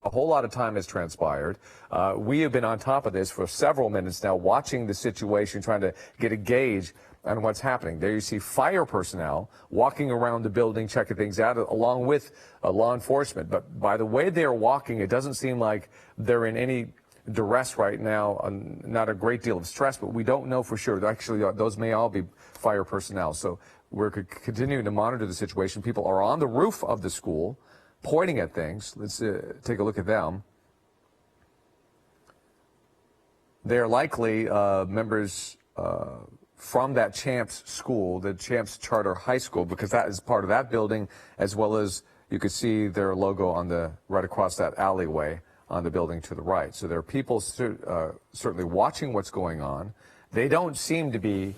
A whole lot of time has transpired. We have been on top of this for several minutes now, watching the situation, trying to get a gauge on what's happening. There you see fire personnel walking around the building, checking things out, along with law enforcement. But by the way they're walking, it doesn't seem like they're in any duress right now, not a great deal of stress, but we don't know for sure. Actually, those may all be fire personnel. So we're continuing to monitor the situation. People are on the roof of the school pointing at things. Let's take a look at them. They're likely members from that Champs school, the Champs Charter High School, because that is part of that building, as well as you could see their logo on the right across that alleyway on the building to the right. So there are people certainly watching what's going on. They don't seem to be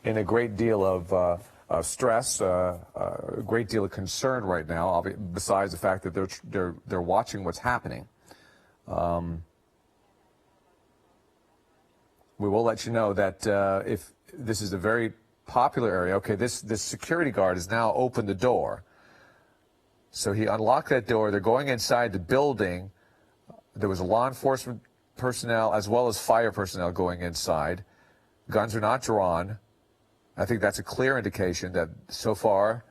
in a great deal of stress, a great deal of concern right now, besides the fact that they're watching what's happening. We will let you know that if this is a very popular area. Okay, this security guard has now opened the door. So he unlocked that door. They're going inside the building. There was a law enforcement personnel as well as fire personnel going inside. Guns are not drawn. I think that's a clear indication that so far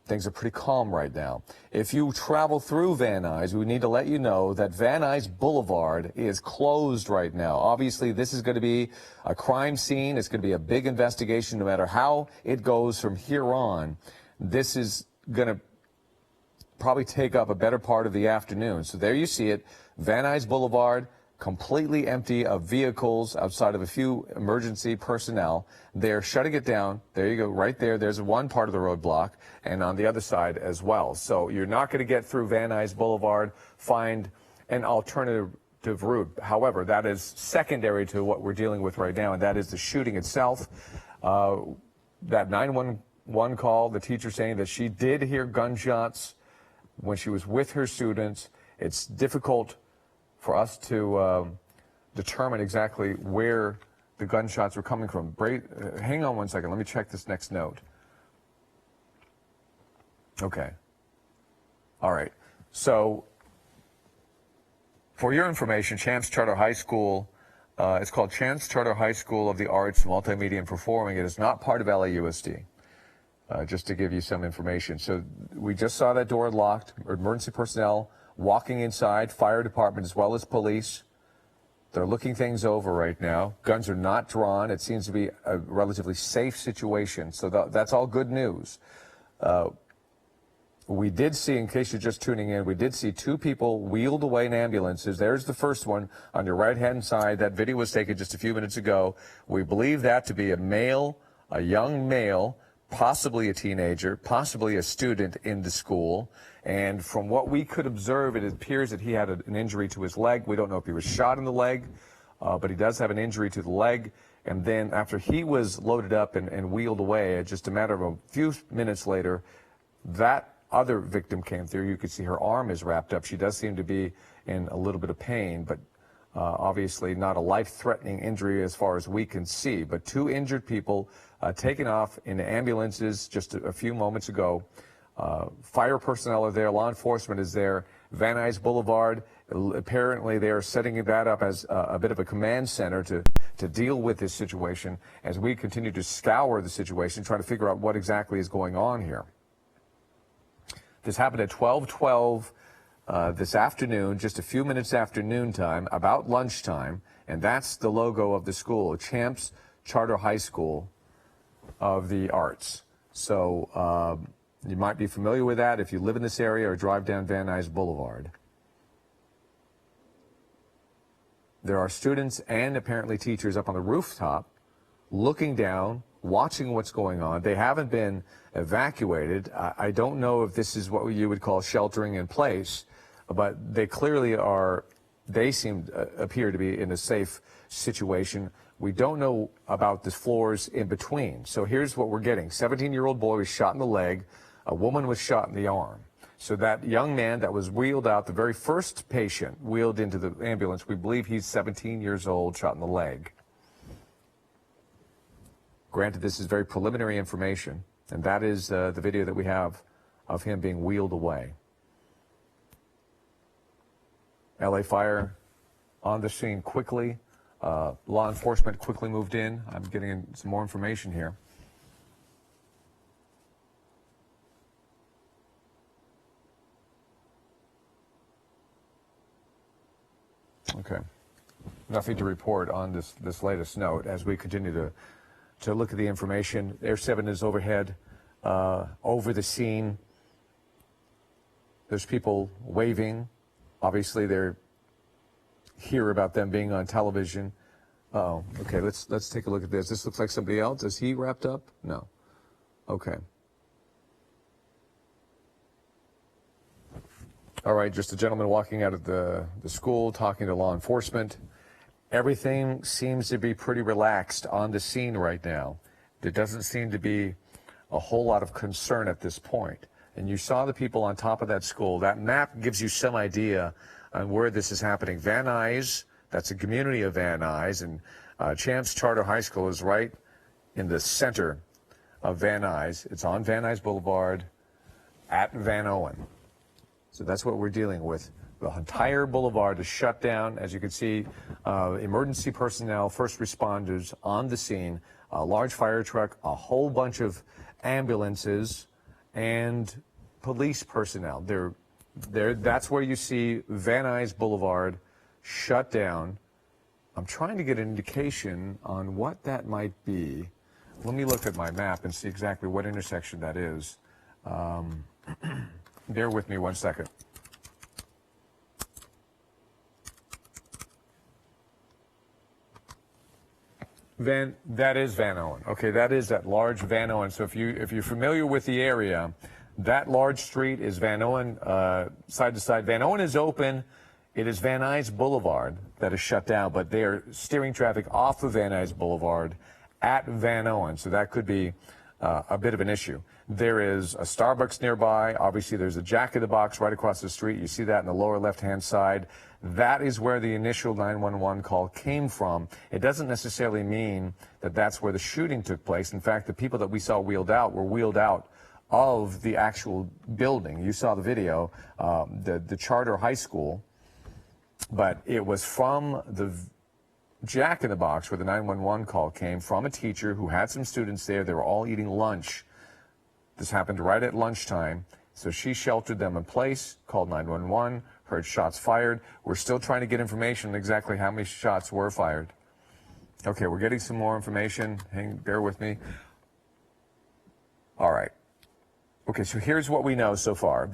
things are pretty calm right now. If you travel through Van Nuys, we need to let you know that Van Nuys Boulevard is closed right now. Obviously, this is going to be a crime scene. It's going to be a big investigation no matter how it goes from here on. This is going to probably take up a better part of the afternoon. So there you see it, Van Nuys Boulevard, completely empty of vehicles outside of a few emergency personnel. They're shutting it down. There you go, right there. There's one part of the roadblock, and on the other side as well. So you're not going to get through Van Nuys Boulevard, find an alternative route. However, that is secondary to what we're dealing with right now, and that is the shooting itself. That 911 call, the teacher saying that she did hear gunshots when she was with her students. It's difficult for us to determine exactly where the gunshots were coming from. Hang on one second. Let me check this next note. Okay. All right. So, for your information, Champs Charter High School, it's called Champs Charter High School of the Arts, Multimedia, and Performing. It is not part of LAUSD. Just to give you some information. So we just saw that door locked, emergency personnel walking inside, fire department as well as police. They're looking things over right now. Guns are not drawn. It seems to be a relatively safe situation. So that's all good news. We did see, in case you're just tuning in, we did see two people wheeled away in ambulances. There's the first one on your right-hand side. That video was taken just a few minutes ago. We believe that to be a male, a young male, possibly a teenager, possibly a student in the school. And from what we could observe, it appears that he had an injury to his leg. We don't know if he was shot in the leg, but he does have an injury to the leg. And then after he was loaded up and wheeled away, just a matter of a few minutes later, that other victim came through. You could see her arm is wrapped up. She does seem to be in a little bit of pain, but obviously not a life-threatening injury as far as we can see. But two injured people taken off in ambulances just a few moments ago. Fire personnel are there. Law enforcement is there. Van Nuys Boulevard, apparently they are setting that up as a bit of a command center to deal with this situation as we continue to scour the situation, trying to figure out what exactly is going on here. This happened at 12:12 this afternoon, just a few minutes after noontime, about lunchtime, and that's the logo of the school, Champs Charter High School of the Arts. So you might be familiar with that if you live in this area or drive down Van Nuys Boulevard. There are students and apparently teachers up on the rooftop looking down, watching what's going on. They haven't been evacuated. I don't know if this is what you would call sheltering in place, but they clearly are. They appear to be in a safe situation. We don't know about the floors in between. So here's what we're getting. 17-year-old boy was shot in the leg. A woman was shot in the arm. So that young man that was wheeled out, the very first patient wheeled into the ambulance, we believe he's 17 years old, shot in the leg. Granted, this is very preliminary information, and that is the video that we have of him being wheeled away. LA Fire on the scene quickly. Law enforcement quickly moved in. I'm getting some more information here. Okay. Nothing to report on this latest note as we continue to look at the information. Air 7 is overhead, over the scene. There's people waving. Obviously, they're hear about them being on television. Oh, okay. Let's take a look at this. This looks like somebody else. Is he wrapped up? No. Okay. All right. Just a gentleman walking out of the school, talking to law enforcement. Everything seems to be pretty relaxed on the scene right now. There doesn't seem to be a whole lot of concern at this point. And you saw the people on top of that school. That map gives you some idea on where this is happening. Van Nuys, that's a community of Van Nuys, and Champs Charter High School is right in the center of Van Nuys. It's on Van Nuys Boulevard at Van Owen. So that's what we're dealing with. The entire boulevard is shut down. As you can see, emergency personnel, first responders on the scene, a large fire truck, a whole bunch of ambulances, and police personnel. That's where you see Van Nuys Boulevard shut down. I'm trying to get an indication on what that might be. Let me look at my map and see exactly what intersection that is. Bear with me one second. That is Van Owen. Okay, that is that large Van Owen. So if you're familiar with the area, that large street is Van Owen, side to side. Van Owen is open. It is Van Nuys Boulevard that is shut down, but they are steering traffic off of Van Nuys Boulevard at Van Owen. So that could be a bit of an issue. There is a Starbucks nearby. Obviously, there's a Jack in the Box right across the street. You see that in the lower left-hand side. That is where the initial 911 call came from. It doesn't necessarily mean that that's where the shooting took place. In fact, the people that we saw wheeled out were wheeled out of the actual building. You saw the video, the charter high school, but it was from the Jack in the Box where the 911 call came from a teacher who had some students there. They were all eating lunch. This happened right at lunchtime. So she sheltered them in place, called 911, heard shots fired. We're still trying to get information on exactly how many shots were fired. Okay, we're getting some more information. Bear with me. All right. Okay, so here's what we know so far.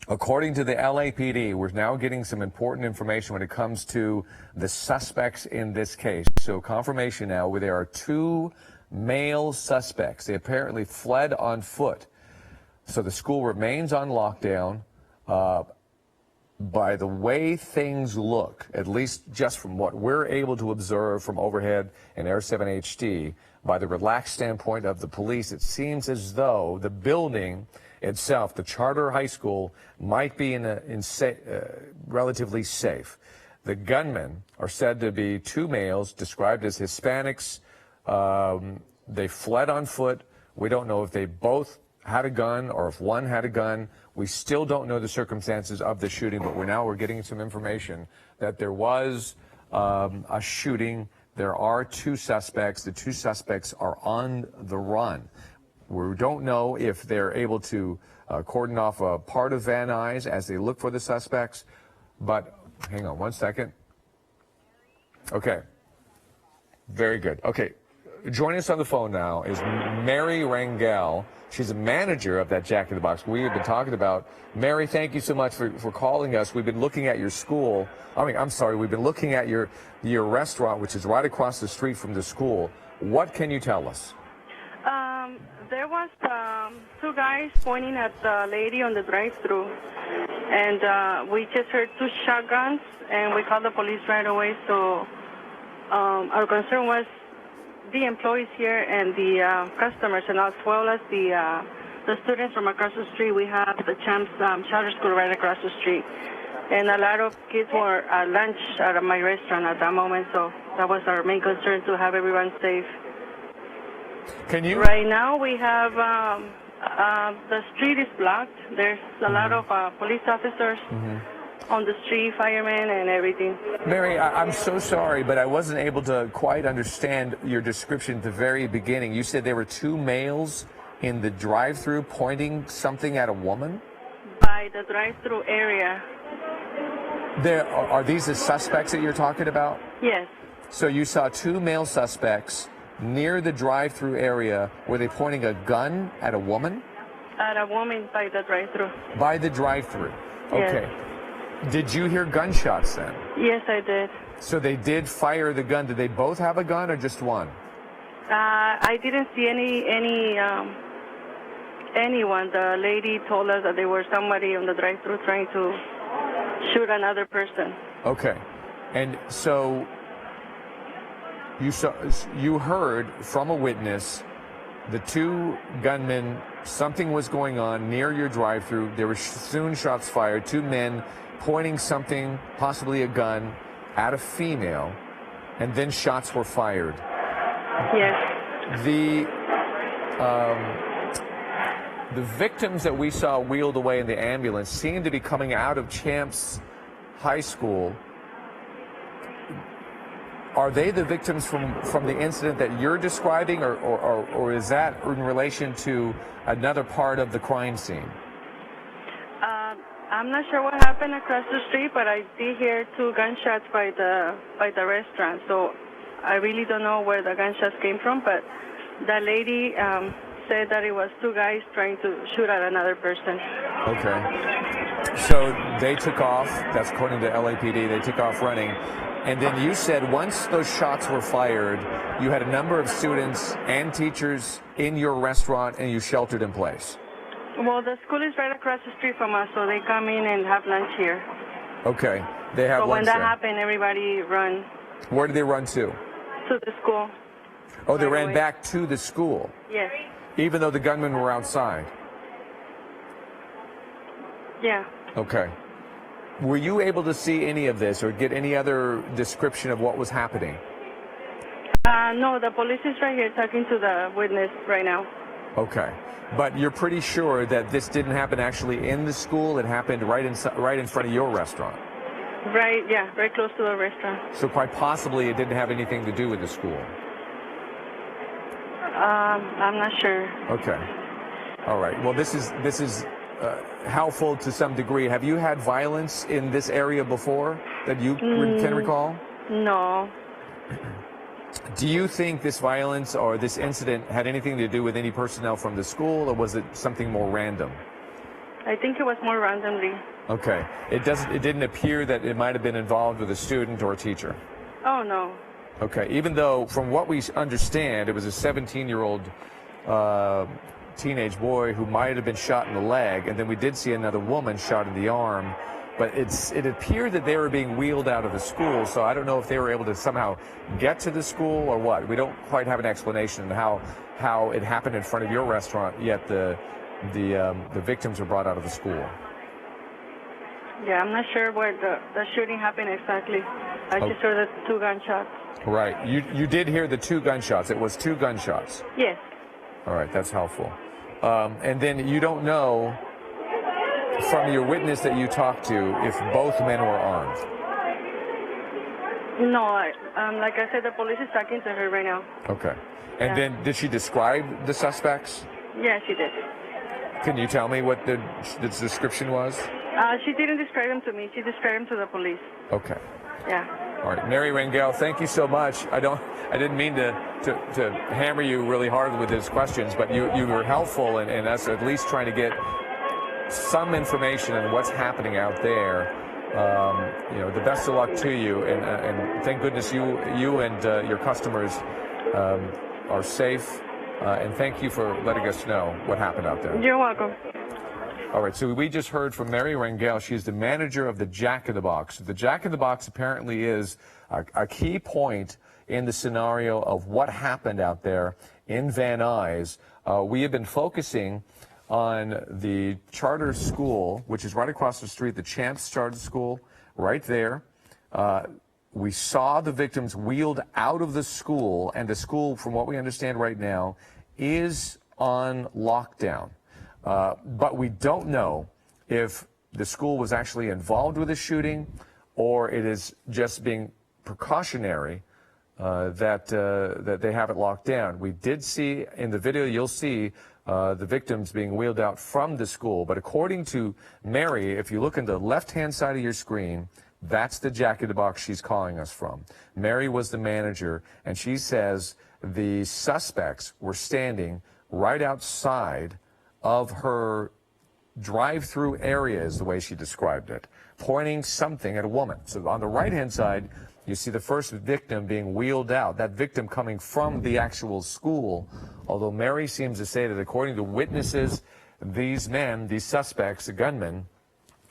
According to the LAPD, we're now getting some important information when it comes to the suspects in this case. So confirmation now where there are two male suspects. They apparently fled on foot. So the school remains on lockdown. By the way things look, at least just from what we're able to observe from overhead and Air 7 HD, by the relaxed standpoint of the police, it seems as though the building itself, the charter high school, might be relatively safe. The gunmen are said to be two males described as Hispanics. They fled on foot. We don't know if they both had a gun or if one had a gun. We still don't know the circumstances of the shooting, but we're getting some information that there was a shooting. There are two suspects. The two suspects are on the run. We don't know if they're able to cordon off a part of Van Nuys as they look for the suspects, but hang on one second. Okay. Very good. Okay. Joining us on the phone now is Mary Rangel. She's a manager of that Jack in the Box we have been talking about. Mary, thank you so much for calling us. We've been looking at your school. We've been looking at your restaurant, which is right across the street from the school. What can you tell us? There was two guys pointing at the lady on the drive-thru, and we just heard two shotguns, and we called the police right away. So our concern was the employees here and the customers, and as well as the students from across the street. We have the Champs Charter School right across the street, and a lot of kids were at lunch at my restaurant at that moment. So that was our main concern, to have everyone safe. Can you? Right now we have the street is blocked. There's a lot of police officers on the street, firemen and everything. Mary, I'm so sorry, but I wasn't able to quite understand your description at the very beginning. You said there were two males in the drive-through pointing something at a woman? By the drive-through area. Are these the suspects that you're talking about? Yes. So you saw two male suspects near the drive-through area. Were they pointing a gun at a woman? At a woman by the drive-through. By the drive-through. Yes. Okay. Did you hear gunshots then? Yes, I did. So they did fire the gun. Did they both have a gun or just one? I didn't see anyone. The lady told us that there was somebody on the drive-through trying to shoot another person. Okay. And so you heard from a witness the two gunmen, something was going on near your drive-through. There were soon shots fired, two men pointing something, possibly a gun, at a female, and then shots were fired. Yes. The victims that we saw wheeled away in the ambulance seemed to be coming out of Champs High School. Are they the victims from the incident that you're describing, or is that in relation to another part of the crime scene? I'm not sure what happened across the street, but I did hear two gunshots by the restaurant. So I really don't know where the gunshots came from, but that lady said that it was two guys trying to shoot at another person. Okay. So they took off. That's according to LAPD. They took off running. And then you said once those shots were fired, you had a number of students and teachers in your restaurant and you sheltered in place. Well, the school is right across the street from us, so they come in and have lunch here. Okay. They have So lunch when that there. happened, everybody run Where did they run to? to the school. Oh, they Right ran away. back to the school, Yes. even though the gunmen were outside. Yeah. Okay. Were you able to see any of this or get any other description of what was happening? No, the police is right here talking to the witness right now. Okay. But you're pretty sure that this didn't happen actually in the school? It happened right in front of your restaurant? Right, yeah, very close to the restaurant. So quite possibly it didn't have anything to do with the school? I'm not sure. Okay. All right. Well, this is helpful to some degree. Have you had violence in this area before that you can recall? No. Do you think this violence or this incident had anything to do with any personnel from the school, or was it something more random? I think it was more randomly. Okay. It didn't appear that it might have been involved with a student or a teacher. Oh, no. Okay. Even though, from what we understand, it was a 17-year-old teenage boy who might have been shot in the leg, and then we did see another woman shot in the arm. But it appeared that they were being wheeled out of the school, so I don't know if they were able to somehow get to the school or what. We don't quite have an explanation on how it happened in front of your restaurant, yet the victims were brought out of the school. Yeah, I'm not sure where the shooting happened exactly. I just heard the two gunshots. Right. You did hear the two gunshots. It was two gunshots. Yes. All right, that's helpful. And then you don't know from your witness that you talked to if both men were armed. No, like I said, the police is talking to her right now. Okay. And then did she describe the suspects? Yeah, she did. Can you tell me what the description was? She didn't describe him to me. She described him to the police. Okay. Yeah. All right, Mary Rangel, thank you so much. I didn't mean to hammer you really hard with these questions, but you were helpful in us at least trying to get some information on what's happening out there. The best of luck to you, and thank goodness you and your customers are safe. And thank you for letting us know what happened out there. You're welcome. All right, so we just heard from Mary Rangel. She's the manager of the Jack in the Box. The Jack in the Box apparently is a key point in the scenario of what happened out there in Van Nuys. We have been focusing on the charter school, which is right across the street, the Champs Charter School, right there. We saw the victims wheeled out of the school, and the school, from what we understand right now, is on lockdown. But we don't know if the school was actually involved with the shooting, or it is just being precautionary that they have it locked down. We did see in the video, you'll see the victims being wheeled out from the school. But according to Mary, if you look in the left-hand side of your screen, that's the Jack in the Box she's calling us from. Mary was the manager, and she says the suspects were standing right outside of her drive-through area, is the way she described it, pointing something at a woman. So on the right-hand side, you see the first victim being wheeled out, that victim coming from the actual school, although Mary seems to say that according to witnesses, these men, these suspects, the gunmen,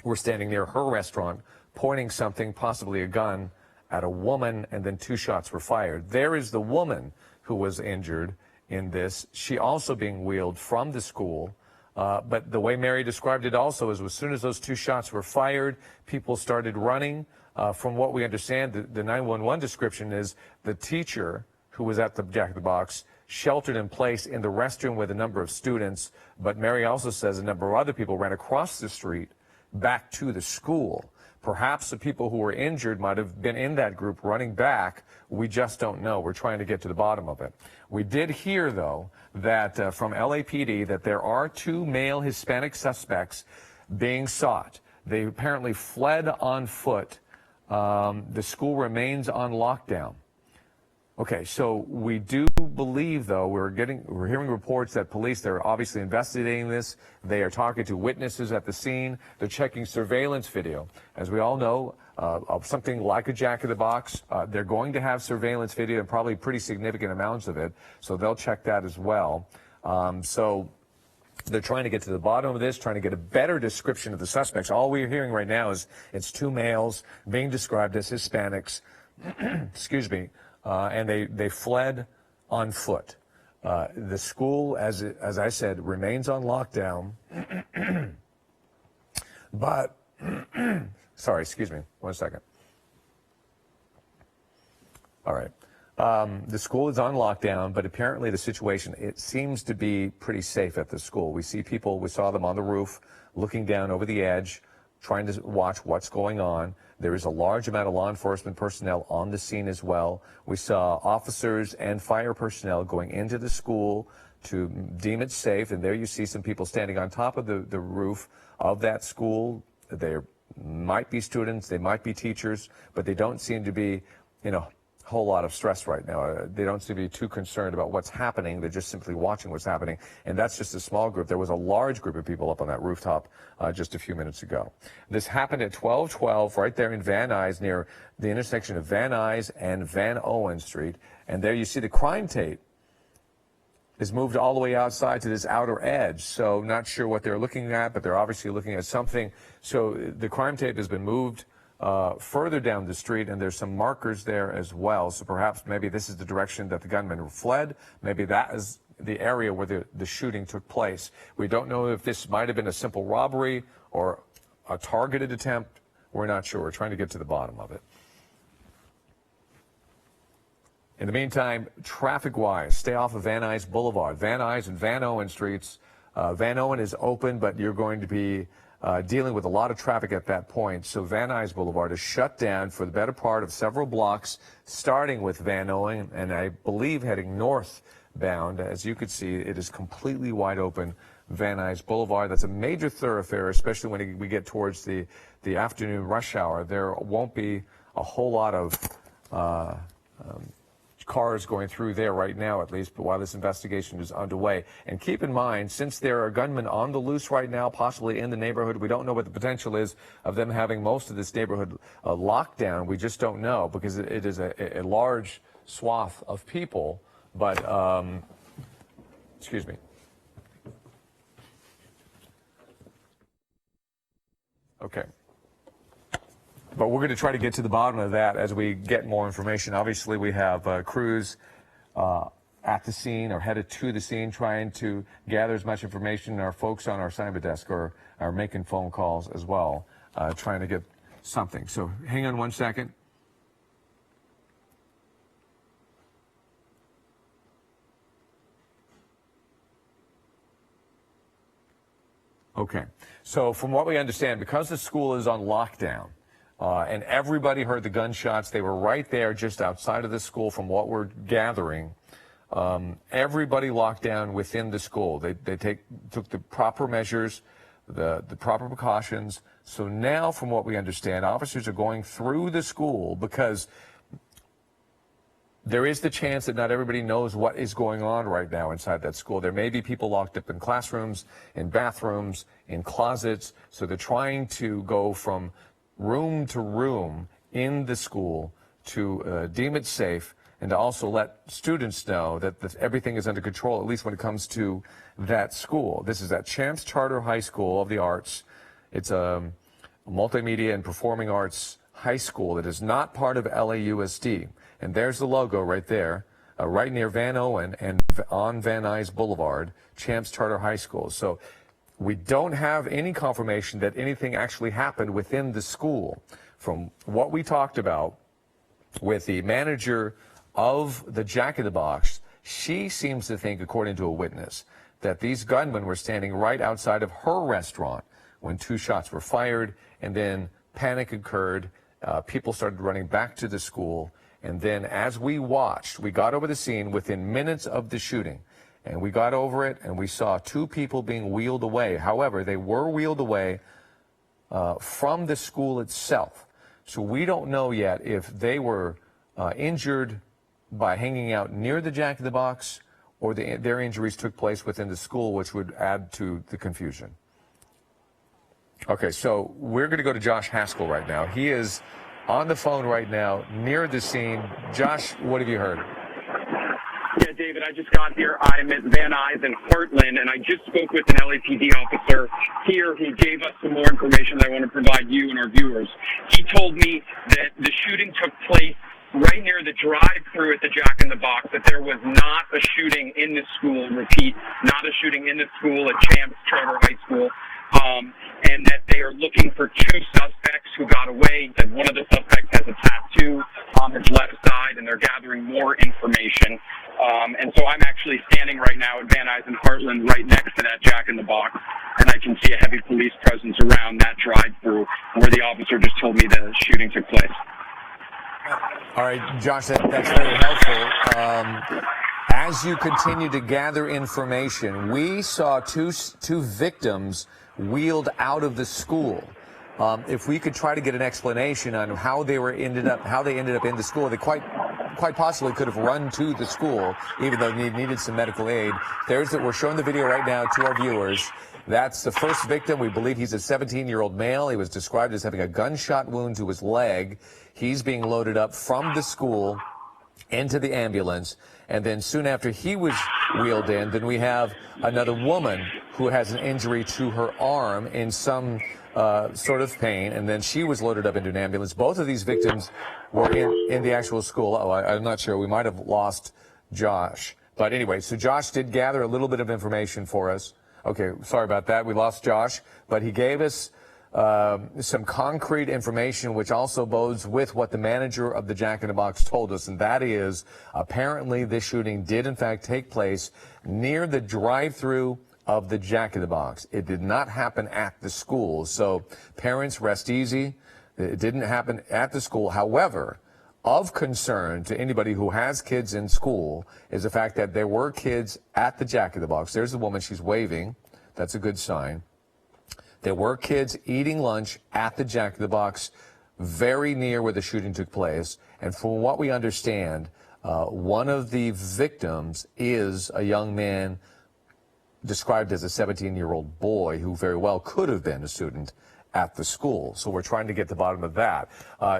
were standing near her restaurant, pointing something, possibly a gun, at a woman, and then 2 shots were fired. There is the woman who was injured in this. She also being wheeled from the school. But the way Mary described it also is as soon as those 2 shots were fired, people started running. From what we understand, the 911 description is the teacher who was at the Jack in the Box sheltered in place in the restroom with a number of students. But Mary also says a number of other people ran across the street back to the school. Perhaps the people who were injured might have been in that group running back. We just don't know. We're trying to get to the bottom of it. We did hear, though, that from LAPD that there are 2 male Hispanic suspects being sought. They apparently fled on foot. The school remains on lockdown. Okay, so we do believe, though, we're hearing reports that police, they're obviously investigating this. They are talking to witnesses at the scene. They're checking surveillance video. As we all know, of something like a Jack in the Box, they're going to have surveillance video and probably pretty significant amounts of it. So they'll check that as well. So they're trying to get to the bottom of this, trying to get a better description of the suspects. All we're hearing right now is it's 2 males being described as Hispanics. Excuse me. And they fled on foot. The school, as I said, remains on lockdown. But, sorry, excuse me, 1 second. All right. The school is on lockdown, but apparently the situation, it seems to be pretty safe at the school. We see people, we saw them on the roof, looking down over the edge, trying to watch what's going on. There is a large amount of law enforcement personnel on the scene as well. We saw officers and fire personnel going into the school to deem it safe, and there you see some people standing on top of the roof of that school. There might be students, they might be teachers, but they don't seem to be, whole lot of stress right now. They don't seem to be too concerned about what's happening. They're just simply watching what's happening. And that's just a small group. There was a large group of people up on that rooftop just a few minutes ago. This happened at 1212 right there in Van Nuys, near the intersection of Van Nuys and Van Owen Street. And there you see the crime tape is moved all the way outside to this outer edge. So not sure what they're looking at, but they're obviously looking at something. So the crime tape has been moved further down the street, and there's some markers there as well. So perhaps maybe this is the direction that the gunman fled. Maybe that is the area where the shooting took place. We don't know if this might have been a simple robbery or a targeted attempt. We're not sure. We're trying to get to the bottom of it. In the meantime, traffic-wise, stay off of Van Nuys Boulevard. Van Nuys and Van Owen Streets. Van Owen is open, but you're going to be dealing with a lot of traffic at that point. So Van Nuys Boulevard is shut down for the better part of several blocks, starting with Van Owen, and I believe heading northbound. As you could see, it is completely wide open. Van Nuys Boulevard, that's a major thoroughfare, especially when we get towards the afternoon rush hour. There won't be a whole lot of cars going through there right now, at least, but while this investigation is underway. And keep in mind, since there are gunmen on the loose right now, possibly in the neighborhood, we don't know what the potential is of them having most of this neighborhood locked down. We just don't know, because it is a large swath of people. But, excuse me. Okay. But we're going to try to get to the bottom of that as we get more information. Obviously, we have crews at the scene or headed to the scene trying to gather as much information. Our folks on our cyber desk are making phone calls as well, trying to get something. So hang on 1 second. Okay. So from what we understand, because the school is on lockdown, and everybody heard the gunshots, they were right there just outside of the school from what we're gathering. Everybody locked down within the school. They took the proper measures, the proper precautions. So now, from what we understand, officers are going through the school because there is the chance that not everybody knows what is going on right now inside that school. There may be people locked up in classrooms, in bathrooms, in closets. So they're trying to go from room to room in the school to deem it safe and to also let students know that everything is under control, at least when it comes to that school. This is at Champs Charter High School of the Arts. It's a multimedia and performing arts high school that is not part of LAUSD. And there's the logo right there, right near Van Owen and on Van Nuys Boulevard, Champs Charter High School. So we don't have any confirmation that anything actually happened within the school. From what we talked about with the manager of the Jack in the Box, she seems to think, according to a witness, that these gunmen were standing right outside of her restaurant when 2 shots were fired, and then panic occurred. People started running back to the school. And then as we watched, we got over the scene within minutes of the shooting. And we got over it, and we saw 2 people being wheeled away. However, they were wheeled away from the school itself. So we don't know yet if they were injured by hanging out near the Jack in the Box or their injuries took place within the school, which would add to the confusion. Okay, so we're going to go to Josh Haskell right now. He is on the phone right now near the scene. Josh, what have you heard? Yeah, David, I just got here. I'm at Van Nuys and Heartland, and I just spoke with an LAPD officer here who gave us some more information that I want to provide you and our viewers. He told me that the shooting took place right near the drive-thru at the Jack in the Box, that there was not a shooting in the school, repeat, not a shooting in the school at Champs Charter High School, and that they are looking for 2 suspects who got away, that one of the suspects has a tattoo on his left side, and they're gathering more information. And so I'm actually standing right now at Van Nuys and Heartland right next to that Jack in the Box, and I can see a heavy police presence around that drive-thru where the officer just told me the shooting took place. All right, Josh, that's very helpful. As you continue to gather information, we saw two victims wheeled out of the school. If we could try to get an explanation on how they ended up in the school, they quite possibly could have run to the school, even though they needed some medical aid. We're showing the video right now to our viewers. That's the first victim. We believe he's a 17-year-old male. He was described as having a gunshot wound to his leg. He's being loaded up from the school into the ambulance. And then soon after he was wheeled in, then we have another woman who has an injury to her arm in some sort of pain, and then she was loaded up into an ambulance. Both of these victims were in the actual school. I'm not sure. We might have lost Josh. But anyway, so Josh did gather a little bit of information for us. Okay, sorry about that. We lost Josh, but he gave us some concrete information, which also bodes with what the manager of the Jack in the Box told us, and that is apparently this shooting did in fact take place near the drive-thru of the Jack in the Box. It did not happen at the school, so parents rest easy. It didn't happen at the school. However, of concern to anybody who has kids in school is the fact that there were kids at the Jack in the Box. There's the woman, she's waving. That's a good sign. There were kids eating lunch at the Jack in the Box very near where the shooting took place. And from what we understand, one of the victims is a young man described as a 17-year-old boy who very well could have been a student at the school. So we're trying to get to the bottom of that.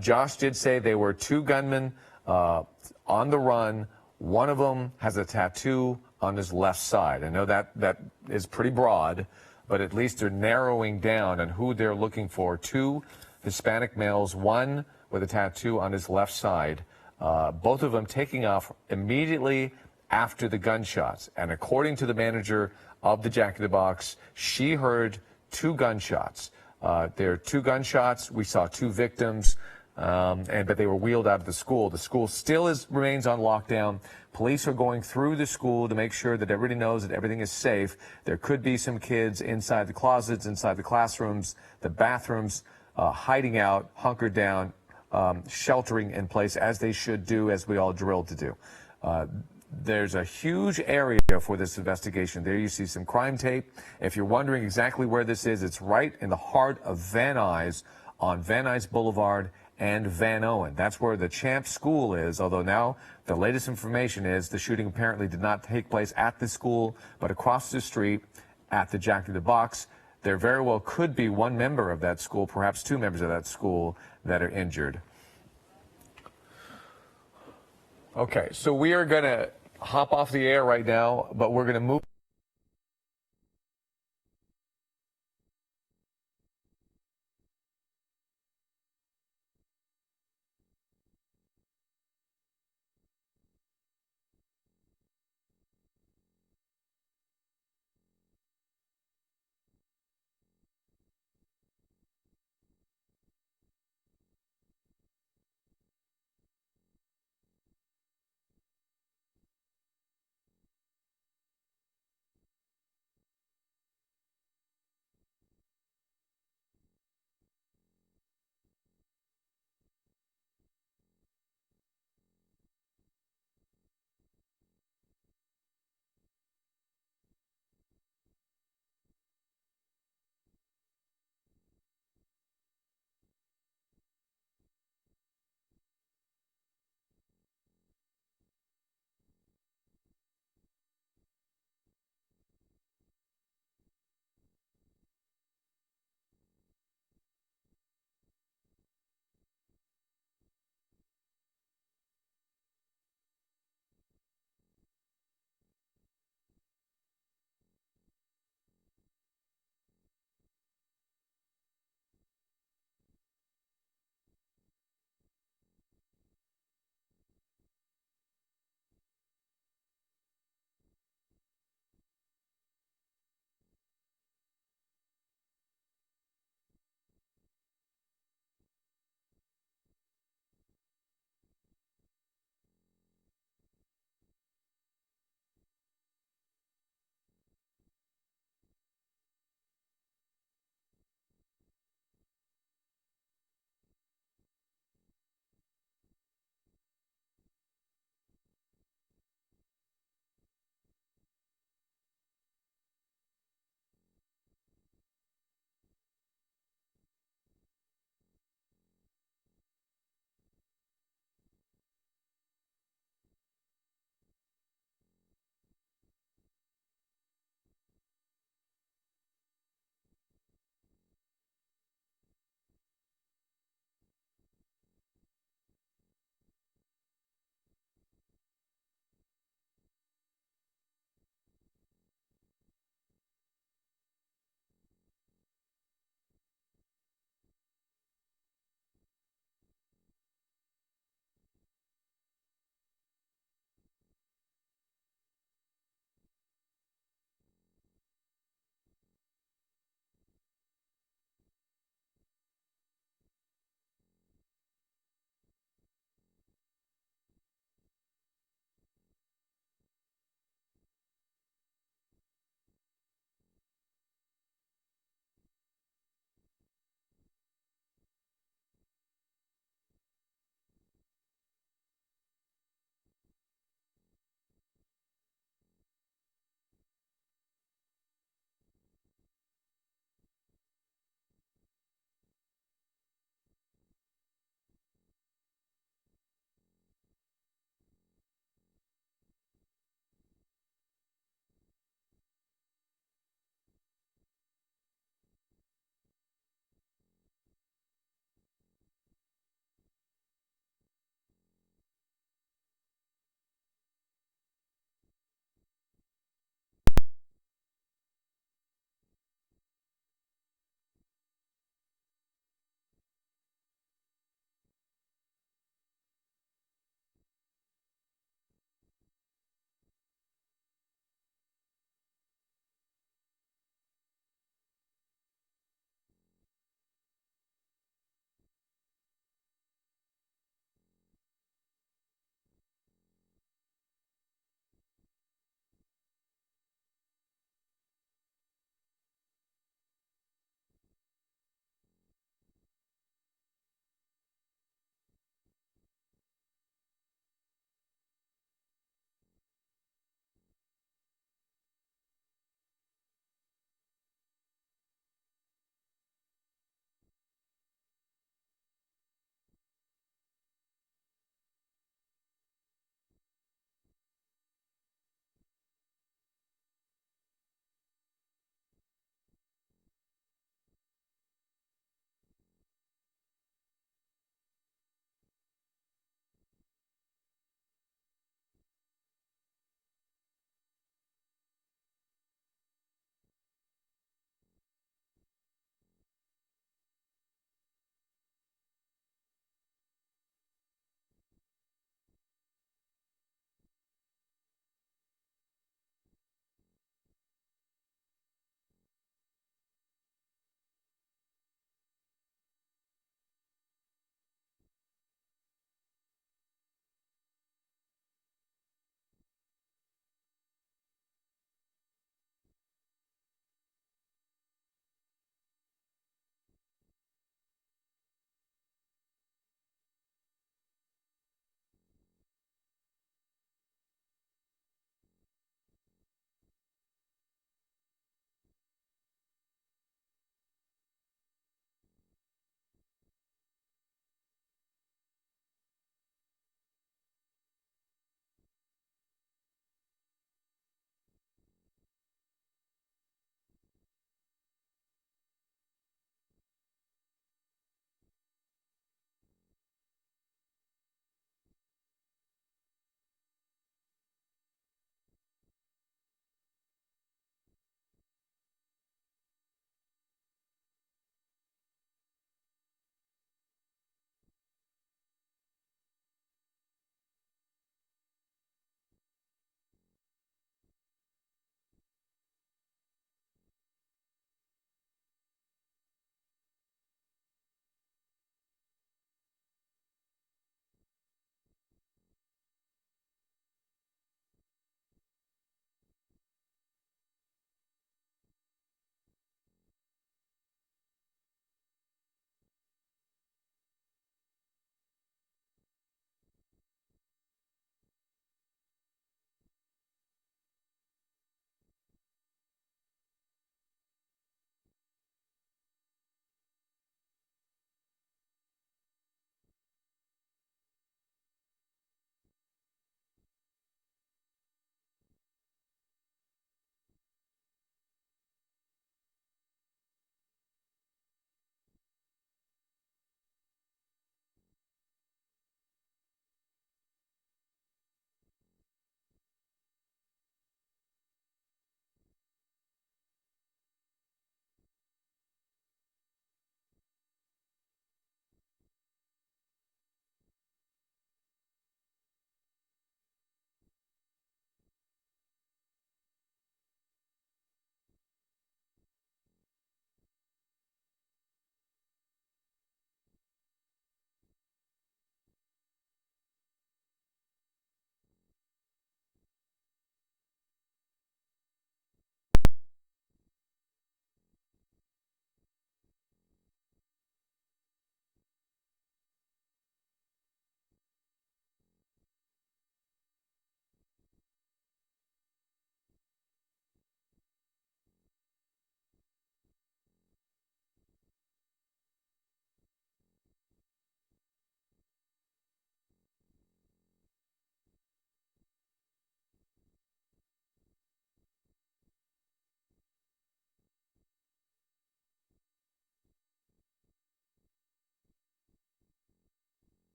Josh did say there were 2 gunmen on the run. One of them has a tattoo on his left side. I know that is pretty broad, but at least they're narrowing down on who they're looking for. 2 Hispanic males, one with a tattoo on his left side, both of them taking off immediately after the gunshots. And according to the manager of the Jack in the Box, she heard 2 gunshots. There are 2 gunshots. We saw 2 victims. but they were wheeled out of the school. The school still remains on lockdown. Police are going through the school to make sure that everybody knows that everything is safe. There could be some kids inside the closets, inside the classrooms, the bathrooms, hiding out, hunkered down, sheltering in place, as they should do, as we all drilled to do. There's a huge area for this investigation. There you see some crime tape. If you're wondering exactly where this is, it's right in the heart of Van Nuys, on Van Nuys Boulevard and Van Owen. That's where the Champ School is, although now the latest information is the shooting apparently did not take place at the school, but across the street at the Jack in the Box. There very well could be one member of that school, perhaps two members of that school, that are injured. Okay, so we are going to hop off the air right now, but we're going to move